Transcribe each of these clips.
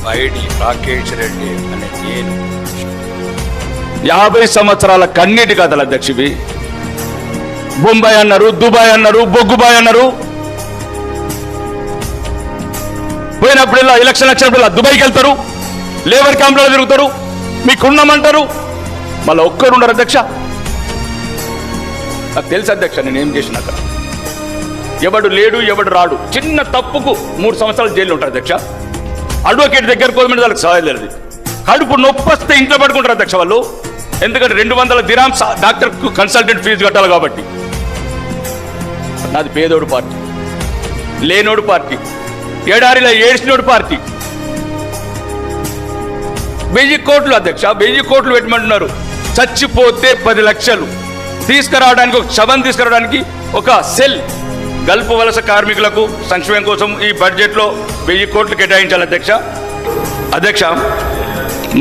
YD Rakesh Reddy అనే నేను 50 సంవత్సరాల కన్నీటి కథలు అధ్యక్షువి. బొంబాయి అన్నారు, దుబాయ్ అన్నారు, బొగ్గుబాయ్ అన్నారు. పోయినప్పుడల్లా ఎలక్షన్ వచ్చినప్పుడల్లా దుబాయ్కి వెళ్తారు, లేబర్ క్యాంపులలో తిరుగుతారు, మీకున్నామంటారు, మళ్ళీ ఒక్కరు ఉండరు అధ్యక్ష. నాకు తెలుసు అధ్యక్ష నేనేం చేసిన అక్కడ. ఎవడు లేడు ఎవడు రాడు, చిన్న తప్పుకు 3 సంవత్సరాలు జైలు ఉంటారు అధ్యక్ష. అడ్వకేట్ దగ్గరకు పోయి వాళ్ళకి సహాయం లేదు. కడుపు నొప్పి వస్తే ఇంట్లో పడుకుంటారు అధ్యక్ష వాళ్ళు. ఎందుకంటే 200 దిరామ్స్ డాక్టర్కు కన్సల్టెంట్ ఫీజు కట్టాలి కాబట్టి. నాది పేదోడు పార్టీ, లేనోడు పార్టీ, ఏడారిలో ఏడ్చినోడు పార్టీ. 1000 కోట్లు అధ్యక్ష, 1000 కోట్లు పెట్టమంటున్నారు. చచ్చిపోతే 10 లక్షలు తీసుకురావడానికి, ఒక శవం తీసుకురావడానికి ఒక సెల్ గల్ఫ్ వలస కార్మికులకు సంక్షేమం కోసం ఈ బడ్జెట్లో 1000 కోట్లు కేటాయించాలి అధ్యక్ష. అధ్యక్ష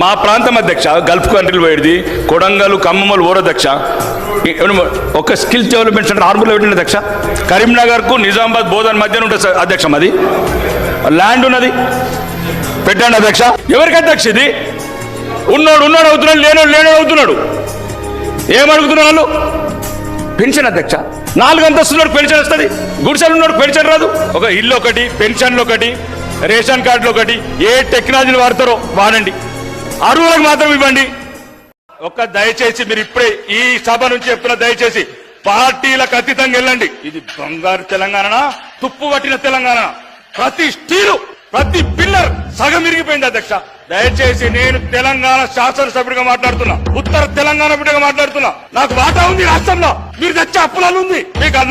మా ప్రాంతం అధ్యక్ష గల్ఫ్ కంట్రీలు పోయేది కొడంగల్ ఖమ్మములు ఓరు అధ్యక్ష. ఒక స్కిల్ డెవలప్మెంట్ సెంటర్ ఆర్మూర్లో పెట్టింది అధ్యక్ష. కరీంనగర్కు నిజామాబాద్ బోధన్ మధ్యన ఉంటుంది అధ్యక్ష. మాది ల్యాండ్ ఉన్నది, పెట్టండి అధ్యక్ష. ఎవరికి అధ్యక్ష ఇది? ఉన్నోడు అవుతున్నాడు, లేనోడు అవుతున్నాడు. ఏమడుగుతున్నారు వాళ్ళు? పెన్షన్ అధ్యక్ష. 4 అంతస్తున్నోడు పెన్షన్ వస్తుంది, గుడిసెలు ఉన్నోడు పెన్షన్ రాదు. ఒక ఇల్లు ఒకటి, పెన్షన్లు ఒకటి, రేషన్ కార్డులు ఒకటి, ఏ టెక్నాలజీలు వాడతారో వాడండి, అరువులకు మాత్రం ఇవ్వండి. దయచేసి మీరు ఇప్పుడే ఈ సభ నుంచి చెప్తున్న, దయచేసి పార్టీలకు అతీతంగా వెళ్ళండి. ఇది బంగారు తెలంగాణ, తుప్పు పట్టిన తెలంగాణ. ప్రతి స్టీలు, ప్రతి పిల్లర్ సగం ఇరిగిపోయింది అధ్యక్ష. దయచేసి నేను తెలంగాణ శాసనసభ్యుడిగా మాట్లాడుతున్నా, ఉత్తర తెలంగాణ బిడ్డగా మాట్లాడుతున్నా. నాకు వాటా ఉంది రాష్ట్రంలో, మీరు తెచ్చే అప్పులాలు ఉంది,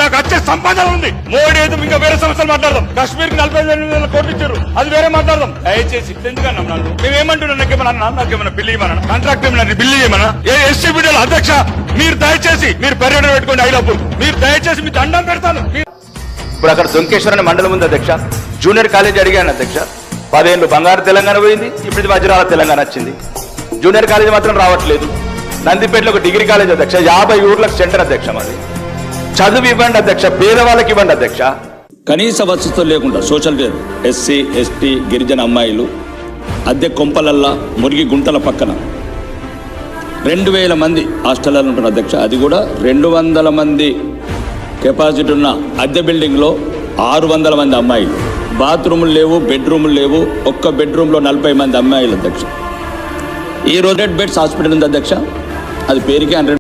నాకు వచ్చే సంపాదన ఉంది. మోడీ అయితే ఇంకా వేరే సమస్యలు మాట్లాడదాం. కాశ్మీర్కి 45,000 కోట్లు ఇచ్చారు, అది వేరే మాట్లాడదాం. దయచేసి ఎందుకన్నా నన్ను మేమేమంటున్నా, నాకేమన్నా బిల్లు ఇవ్వమన్నా, కాంట్రాక్ట్ ఏమన్నా బిల్లు ఇవ్వమన్నా? ఏ ఎస్సీ బిడ్డలు అధ్యక్ష మీరు దయచేసి మీరు పర్యటన పెట్టుకోండి. ఐలాపూర్ మీరు దయచేసి మీ దండం పెడతాను. ఇప్పుడు అక్కడ దొంకేశ్వర అనే మండలం ఉంది అధ్యక్ష. జూనియర్ కాలేజ్ అడిగాను అధ్యక్ష. 10 ఏళ్ళు బంగారు తెలంగాణ పోయింది, ఇప్పుడు ఇది వజ్రాల తెలంగాణ వచ్చింది. జూనియర్ కాలేజ్ మాత్రం రావట్లేదు. నందిపేటలో ఒక డిగ్రీ కాలేజ్ అధ్యక్ష, 50 ఊర్లకు సెంటర్ అధ్యక్ష. మరి చదువు ఇవ్వండి అధ్యక్ష, పేదవాళ్ళకి ఇవ్వండి అధ్యక్ష. కనీస వసతులు లేకుండా సోషల్ వేర్ ఎస్సీ ఎస్టీ గిరిజన అమ్మాయిలు అద్దె కొంపలల్లా మురిగి గుంటల పక్కన 2000 మంది హాస్టల్లో ఉంటారు అధ్యక్ష. అది కూడా 200 మంది కెపాసిటీ ఉన్న అద్దె బిల్డింగ్లో 600 మంది అమ్మాయిలు. బాత్రూములు లేవు, బెడ్రూములు లేవు. ఒక్క బెడ్రూమ్లో 40 మంది అమ్మాయిలు అధ్యక్ష. ఈ రోజు 100 బెడ్స్ హాస్పిటల్ ఉంది అధ్యక్ష. అది పేరుకే 100